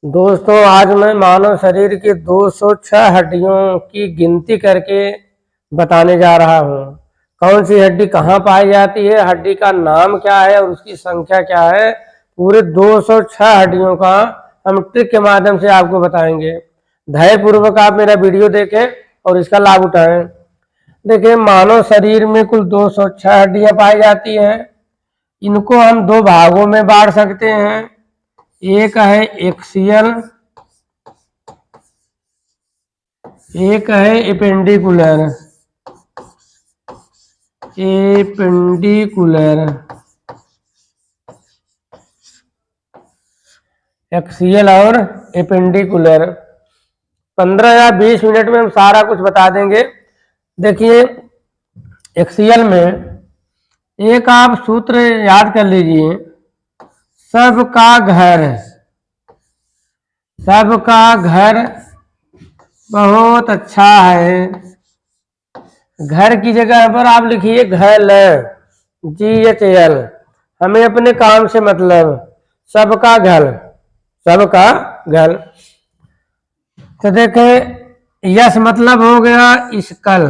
दोस्तों, आज मैं मानव शरीर की 206 हड्डियों की गिनती करके बताने जा रहा हूँ। कौन सी हड्डी कहाँ पाई जाती है, हड्डी का नाम क्या है और उसकी संख्या क्या है, पूरे 206 हड्डियों का हम ट्रिक के माध्यम से आपको बताएंगे। धैर्यपूर्वक आप मेरा वीडियो देखें और इसका लाभ उठाएं। देखिए, मानव शरीर में कुल 206 हड्डियाँ पाई जाती हैं। इनको हम दो भागों में बांट सकते हैं। एक है एक्सियल, एक है एपेंडिकुलर। एक्सियल और एपेंडिकुलर। 15 या 20 मिनट में हम सारा कुछ बता देंगे। देखिए, एक्सियल में एक आप सूत्र याद कर लीजिए, सबका घर बहुत अच्छा है। घर की जगह पर आप लिखिए घल, GHL। हमें अपने काम से मतलब, सबका घल। तो देखें, यस मतलब हो गया स्कल,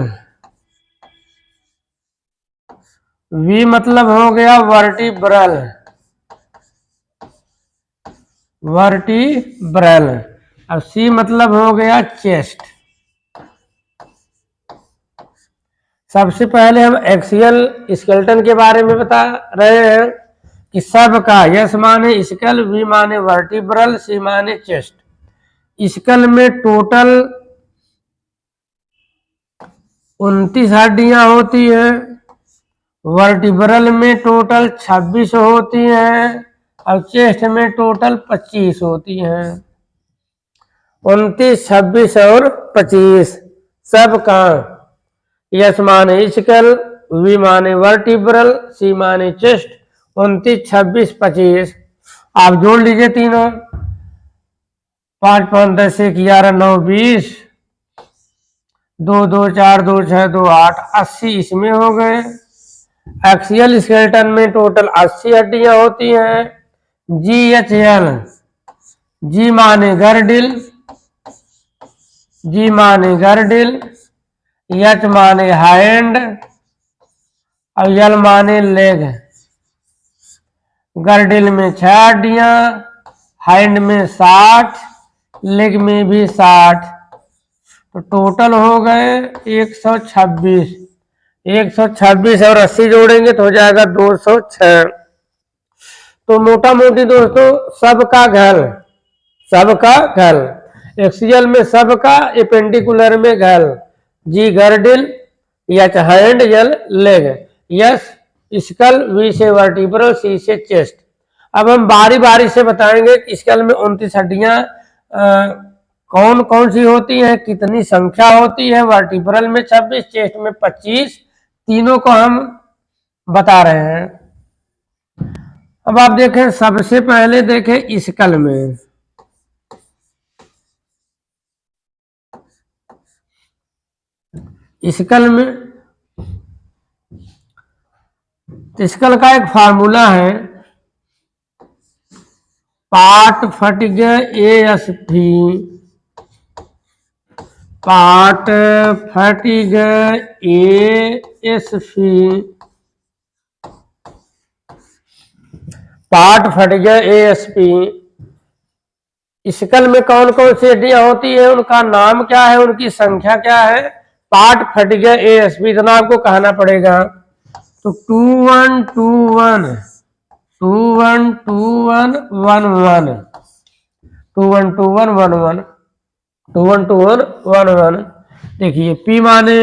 वी मतलब हो गया वर्टिब्रल, अब सी मतलब हो गया चेस्ट। सबसे पहले हम एक्सियल स्केलेटन के बारे में बता रहे हैं कि सबका यस माने स्कल, वी माने वर्टिब्रल, सी माने चेस्ट। स्कल में टोटल 29 हड्डियां होती हैं, वर्टिब्रल में टोटल 26 होती हैं और चेस्ट में टोटल 25 होती हैं। 29, 26 और 25 सबका यस माने स्कल, वी माने वर्टिब्रल, सी माने चेस्ट। 29, 26, 25 आप जोड़ लीजिए तीनों। 5, 5, 10, 1, 11, 9, 20, 2, 2, 4, 2, 6, 2, 8, 80 इसमें हो गए। एक्सियल स्केलेटन में टोटल 80 हड्डियां होती हैं। GHL, जी माने गर्डिल, एच माने हैंड और यल माने लेग। गर्डिल में 6 हड्डियां, हैंड में 60, लेग में भी 60, तो टोटल हो गए 126। 126 और 80 जोड़ेंगे तो हो जाएगा 206। तो मोटा मोटी दोस्तों, सबका घल, एक्सियल में सबका, एपेंडिकुलर में घल, G girdle, H hand, L leg, S skull, V से वर्टिब्रल, सी से चेस्ट। अब हम बारी बारी से बताएंगे कि स्कल में 29 हड्डियां कौन कौन सी होती हैं, कितनी संख्या होती है। वर्टिब्रल में 26, चेस्ट में 25, तीनों को हम बता रहे हैं। अब आप देखें, सबसे पहले देखें स्कल में। स्कल का एक फार्मूला है, पार्ट फटिग ASP, पार्ट फटिग ASP, पार्ट फटिग ASP। स्कल में कौन कौन सी हड्डियां होती है, उनका नाम क्या है, उनकी संख्या क्या है। पार्ट फटिग ASP इतना आपको कहना पड़ेगा। तो 2 1 2 1 2 1 2 1 1 1 2 1 2 1 1 1 2 1 2 1 1 1। देखिए, पी माने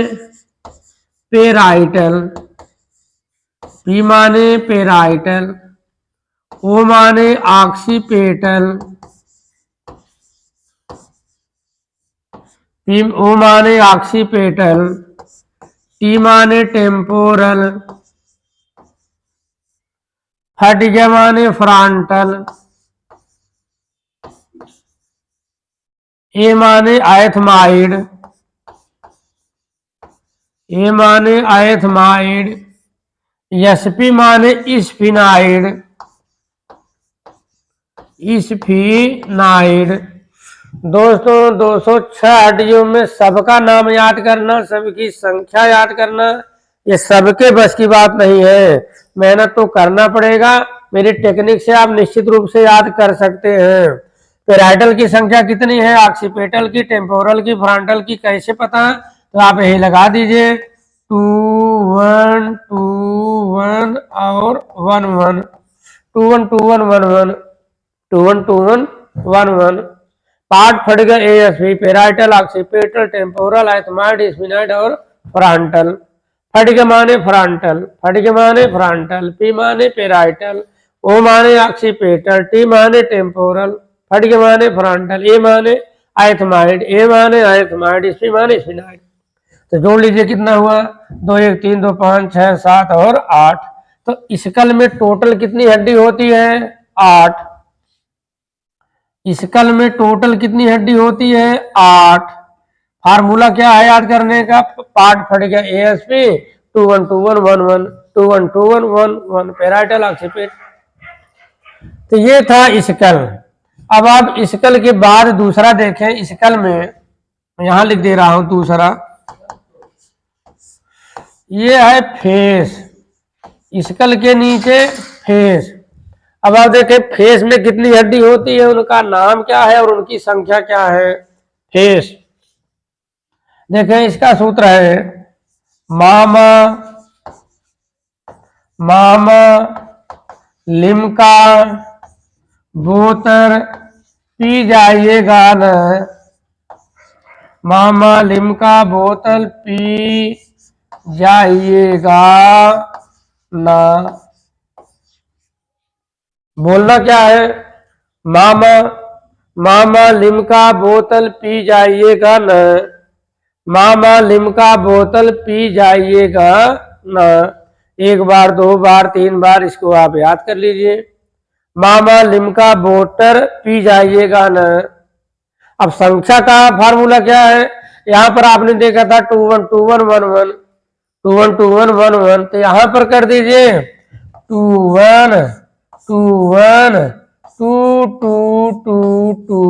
पेराइटल, ओ माने ऑक्सीपेटल, ओ माने ऑक्सीपेटल, टी माने टेम्पोरल, फटिग माने फ्रंटल, ए माने आयथमाइड, एसपी माने स्फिनाइड, स्फीनाइड। दोस्तों 206 हड्डियों में सबका नाम याद करना, सबकी संख्या याद करना, ये सबके बस की बात नहीं है। मेहनत तो करना पड़ेगा। मेरी टेक्निक से आप निश्चित रूप से याद कर सकते हैं। पेराइटल की संख्या कितनी है, ऑक्सीपिटल की, टेम्पोरल की, फ्रंटल की कैसे पता, तो आप यही लगा दीजिए 2 1 2 1 और 1 1 2 1 2 1 1 1 2 1 2 1 1 1। पार्ट फट गए एएसपी, पेराइटल, ऑक्सीपिटल, टेम्पोरल, एथमाइड, स्फीनाइड और फ्रंटल। फट के माने फ्रंटल, फट के माने फ्रंटल, पी माने पेराइटल, ओ माने ऑक्सीपिटल, टी माने टेम्पोरल, फट के माने फ्रंटल, ए माने एथमाइड, ए माने एथमाइड, स्पी माने स्फीनाइड। तो जोड़ लीजिए कितना हुआ, 2 1 3 2 5 6 7 और 8। तो स्कल में टोटल कितनी हड्डी होती है, 8। स्कल में टोटल कितनी हड्डी होती है, 8। फार्मूला क्या है याद करने का, पार्ट फट गया एएसपी 2 1 2 1 1 1 2 1 2 1 1 1 पेराइटल, ऑक्सीपिट। तो ये था स्कल। अब आप स्कल के बाद दूसरा देखें, स्कल में यहां लिख दे रहा हूं दूसरा, ये है फेस। स्कल के नीचे फेस। अब आप देखें फेस में कितनी हड्डी होती है, उनका नाम क्या है और उनकी संख्या क्या है। फेस देखें, इसका सूत्र है मामा मामा लिम्का बोतर पी जाइएगा न, मामा लिम्का बोतल पी जाइएगा ना। बोलना क्या है, मामा मामा लिम्का बोतल पी जाइएगा न, मामा लिम्का बोतल पी जाइएगा न। 1 बार 2 बार 3 बार इसको आप याद कर लीजिए, मामा लिम्का बोतल पी जाइएगा न। अब संख्या का फार्मूला क्या है, यहां पर आपने देखा था 2 1 2 1 1 1 2 1 2 1 1 1, तो यहां पर कर दीजिए 2 1 2 1 2 2 2 2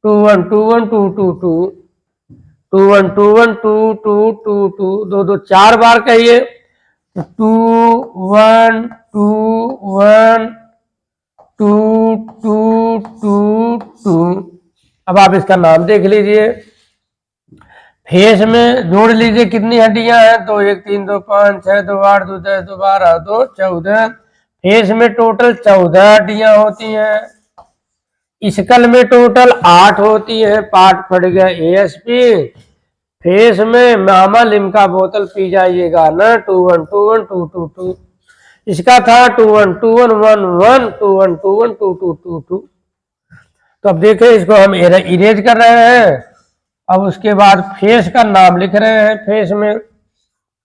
2 1 2 1 2 2 2 2 1 2 1 2 2 2 2 2 2 4 बार कहिए, 2 1 2 1 2 2 2 2। अब आप इसका नाम देख लीजिए। फेस में जोड़ लीजिए कितनी हड्डियां हैं, 2 1 3 2 5 6 2 8 2 10 2 12 2 14। फेस में टोटल 14 हड्डियां होती हैं। स्कल में टोटल 8 होती हैं। पार्ट फट गया एएसपी। फेस में मामा लिम्का बोतल पी जाइएगा ना, 2 1 2 1 2 2 2। इसका था 2 1 2 1 1 1 2 1 2 1 2 2 2 2। तो अब देखें, इसको हम इरेज कर रहे हैं। अब उसके बाद फेस का नाम लिख रहे हैं। फेस में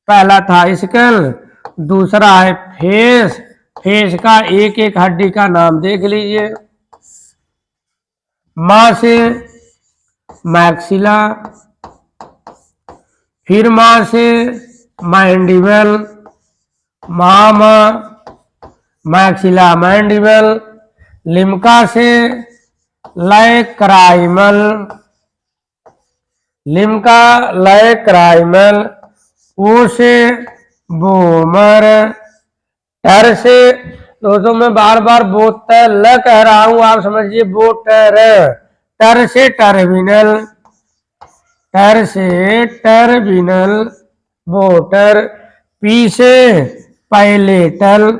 पहला था स्कल, दूसरा है फेस। फेस का एक एक हड्डी का नाम देख लीजिए। मां से मैक्सिला, फिर मां से मैंडिबल, मामा मैक्सिला मैंडिबल, लिम्का से लाइक्राइमल, लिम्का लाइक्राइमल, ओ से बोमर, टर से, दोस्तों मैं बार बार बोतल कह रहा हूं, आप समझिए बोटर। टर से टर्मिनल, टर से टर्मिनल बोटर। पी से पैलेटल,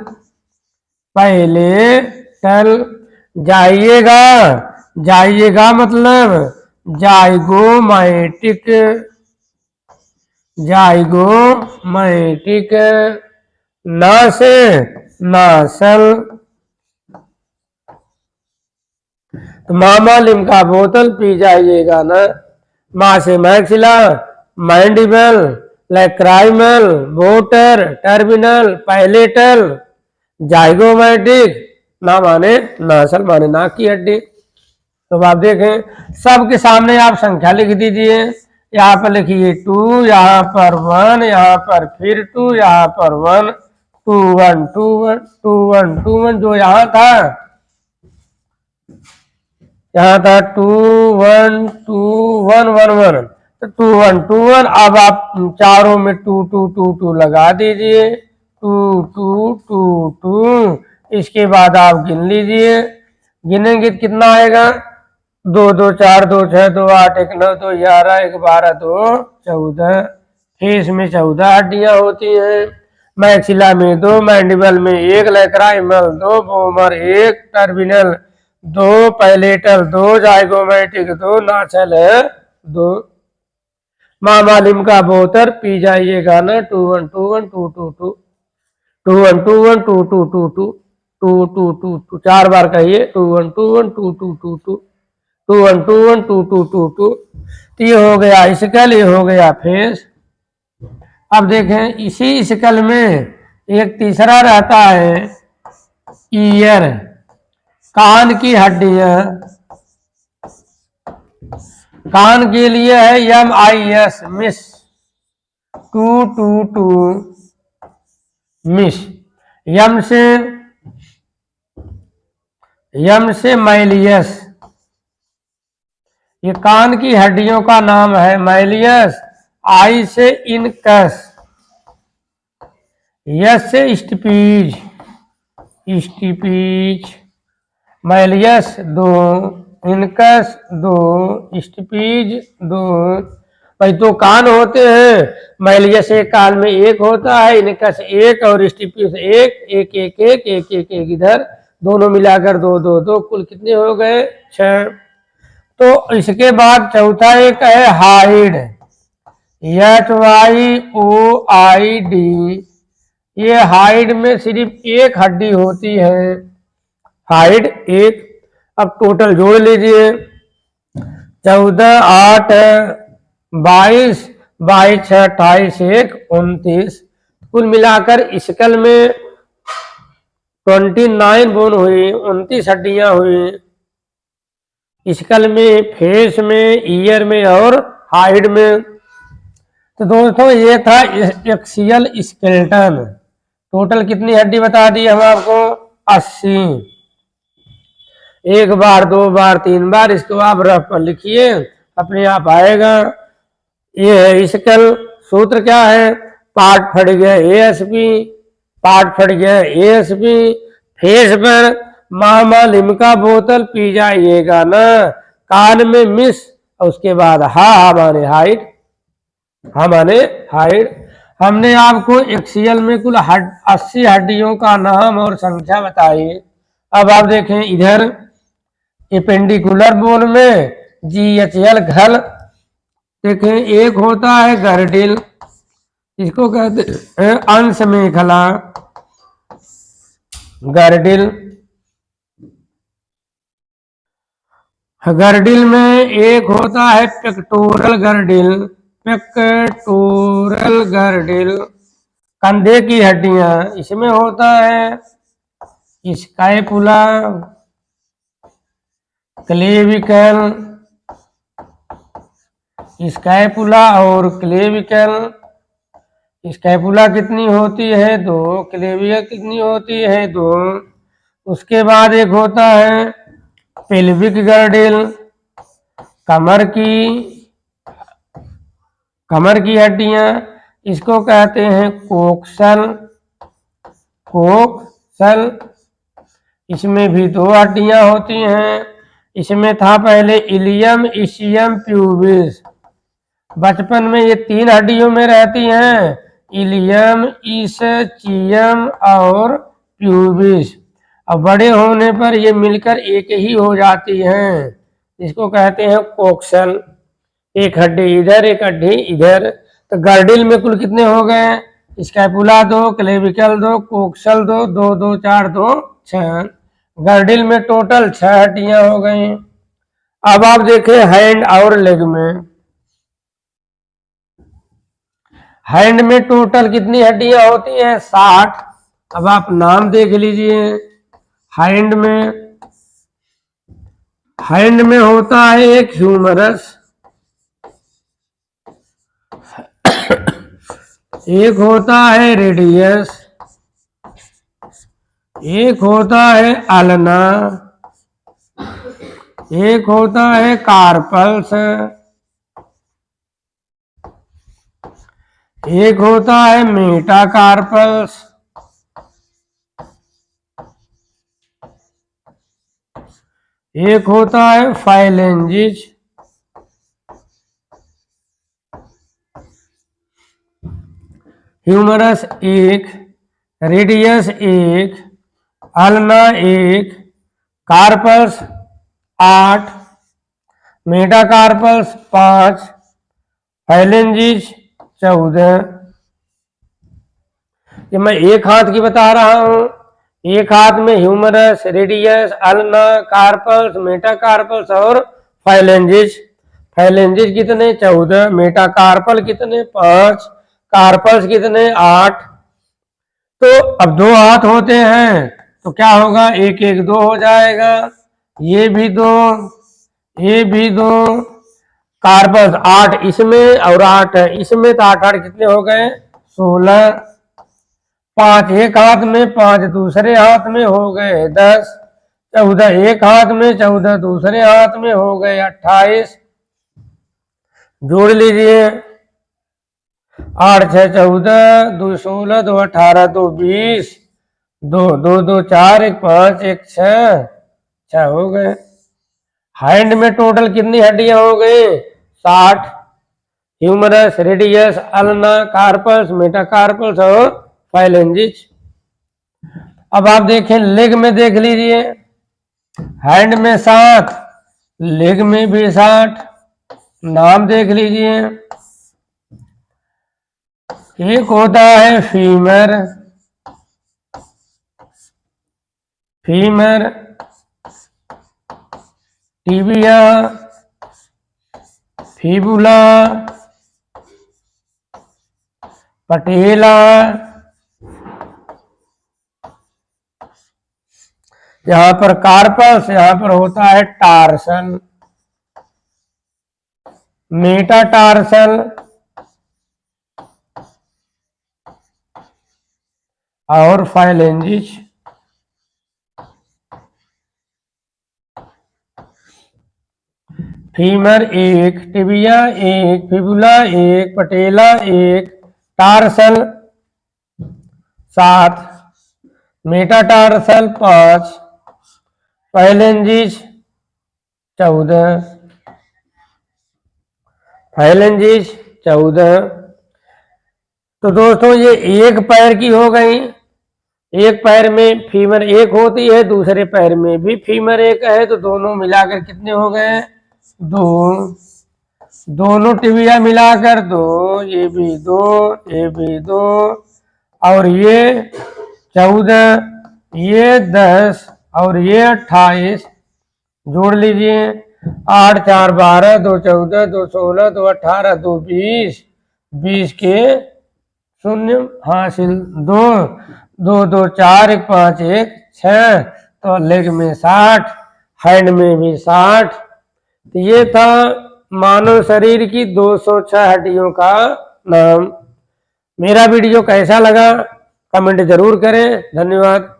पैलेटल। जाइएगा, जाइएगा मतलब जाइगोमैटिक, जाइगोमैटिक। ना से नासल। तो मामा लिम्का बोतल पी जाइएगा ना। मां से मैक्सिला, मैंडिबल, लैक्राइमल, बोटर, टर्मिनल, पैलेटल, जाइगोमैटिक। ना माने नासल, माने नाक की हड्डी। तो आप देखें, सबके सामने आप संख्या लिख दीजिए। यहाँ पर लिखिए 2, यहाँ पर 1, यहाँ पर फिर 2, यहाँ पर 1, 2 1 2 1 2 1 2 1 जो यहाँ था यहाँ था 2 1 2 1 1 1, तो 2 1 2 1। अब आप चारों में 2 2 2 2 लगा दीजिए, 2 2 2 2। इसके बाद आप गिन लीजिए, गिनेंगे तो कितना आएगा, 2 2 4 2 6 2 8 1 9 2 11 1 12 2 14। फेस में 14 हड्डियां होती हैं, मैक्सिला में 2, मैंडिबल में 1, lacrimal 2, bomber 1, terminal 2, palatal 2, zygomatic 2, नाचल है 2। मामा लिम्का बोतर पी जाइएगा ना, 2 1 2 1 2 2 2 2 1 2 1 2 2 2 2 2 2 2 2 4 बार कहिए, 2 1 2 1 2 2 2 2 2 1 2 1 2 2 2 2। तो ये हो गया स्कल, ये हो गया फेस। अब देखें इसी स्कल में एक तीसरा रहता है ईयर, कान की हड्डियां। कान के लिए है MIS, मिस, 2 2 2 मिस। यम से माइलियस, ये कान की हड्डियों का नाम है माइलियस। आई से इनकस, यस से स्टिपीज, स्टिपीज। माइलियस 2, इनकस 2, स्टिपीज 2। भाई दो कान होते हैं, माइलियस एक कान में एक होता है, इनकस एक और स्टिपीज एक, एक एक एक एक एक एक इधर, दोनों मिलाकर 2 2 2, कुल कितने हो गए 6। तो इसके बाद चौथा एक है हाइड, HYOID। ये हाइड में सिर्फ एक हड्डी होती है, हाइड एक। अब टोटल जोड़ लीजिए, 14 8 22, 22 6 28 1 29। कुल मिलाकर स्कल में 29 बोन हुई, 29 हड्डियां हुई स्कल में, फेस में, ईयर में और हाइड में। तो दोस्तों ये था एक्सियल स्केलेटन। टोटल कितनी हड्डी बता दी हम आपको, 80। एक बार, 2 बार, 3 बार इसको आप रफ पर लिखिए, अपने आप आएगा। ये है स्कल। सूत्र क्या है, पार्ट फट गया ASP, पार्ट फट गया ASP। फेस पर मामा लिम्का बोतल पी जाइएगा ना, कान में मिस, और उसके बाद हा माने हाइट, हा माने हाइट। हमने आपको एक्सियल में कुल 80 हड्डियों का नाम और संख्या बताई। अब आप देखें इधर एपेंडिकुलर बोन में GHL घल, देखें एक होता है गर्डिल, इसको कहते हैं अंश मेखला, गर्डिल। गर्डिल में एक होता है पेक्टोरल गर्डिल, पेक्टोरल गर्डिल। कंधे की हड्डियां, इसमें होता है स्कैपुला, क्लेविकल, स्कैपुला और क्लेविकल। स्कैपुला कितनी होती है 2, क्लेविकल कितनी होती है 2। उसके बाद एक होता है पेल्विक गर्डिल, कमर की हड्डियां, इसको कहते हैं कोक्सल, कोक्सल। इसमें भी 2 हड्डियां होती हैं। इसमें था पहले इलियम, इशियम, प्यूबिस। बचपन में ये 3 हड्डियों में रहती हैं, इलियम, ईसचियम और प्यूबिस। अब बड़े होने पर ये मिलकर एक ही हो जाती हैं, इसको कहते हैं कोक्सल। एक हड्डी इधर, एक हड्डी इधर। तो गर्डिल में कुल कितने हो गए, स्कैपुला 2, क्लेविकल 2, कोक्सल 2, 2 2 4 2 6। गर्डिल में टोटल 6 हड्डियां हो गई। अब आप देखें हैंड और लेग में, हैंड में टोटल कितनी हड्डियां होती हैं 60। अब आप नाम देख लीजिए। हैंड में होता है एक ह्यूमरस, एक होता है रेडियस, एक होता है अल्ना, एक होता है कार्पल्स, एक होता है मेटाकार्पल्स, एक होता है फाइलेंजिज, ह्यूमरस एक, रेडियस एक, अल्ना एक, कार्पल्स 8, मेटाकार्पल्स 5, फाइलेंजिज 14। ये मैं एक हाथ की बता रहा हूं। एक हाथ में humerus, radius, ulna, carpals, metacarpals और फाइलेंजिज। फाइलेंजिज कितने? 14। मेटाकार्पल कितने? 5। कार्पल्स कितने? 8। तो अब दो हाथ होते हैं तो क्या होगा? एक एक दो हो जाएगा। ये भी दो, ये भी दो। कार्पल्स 8 इसमें और 8 इसमें, तो 8 8 कितने हो गए? 16। 5 एक हाथ में, 5 दूसरे हाथ में, हो गए 10। 14 एक हाथ में, 14 दूसरे हाथ में, हो गए 28। जोड़ लीजिए। 8 6 14, 2 16, 2 18, 2 20, 2 2 2 4, 1 5, 1 6 हो गए। हैंड में टोटल कितनी हड्डियां हो गई? 60। Humerus, radius, ulna, carpals, metacarpals और फाइलेंजिज। अब आप देखें लेग में, देख लीजिए। हैंड में 7, लेग में भी 60। नाम देख लीजिए। एक होता है फीमर, फीमर, टिबिया, फिबुला, पटेला, यहां पर कार्पस, यहां पर होता है टार्सल, मेटाटार्सल और फाइलेंजिज। फीमर एक, टिबिया एक, फिबुला एक, पटेला एक, टार्सल 7, मेटाटार्सल 5, फाइलेंजिज 14। फाइलेंजिज 14। तो दोस्तों ये एक पैर की हो गई। एक पैर में फीमर एक होती है, दूसरे पैर में भी फीमर एक है, तो दोनों मिलाकर कितने हो गए? 2। दोनों टिबिया मिलाकर 2, ये भी 2, ये भी 2, और ये 14, ये 10 और ये 28। जोड़ लीजिए। 8 4 12, 2 14, 2 16, 2 18, 2 20, 20 के शून्य हासिल 2, 2 2 4, 1 5, 1 6। तो लेग में 60, हैंड में भी 60। तो ये था मानव शरीर की 206 हड्डियों का नाम। मेरा वीडियो कैसा लगा कमेंट जरूर करें। धन्यवाद।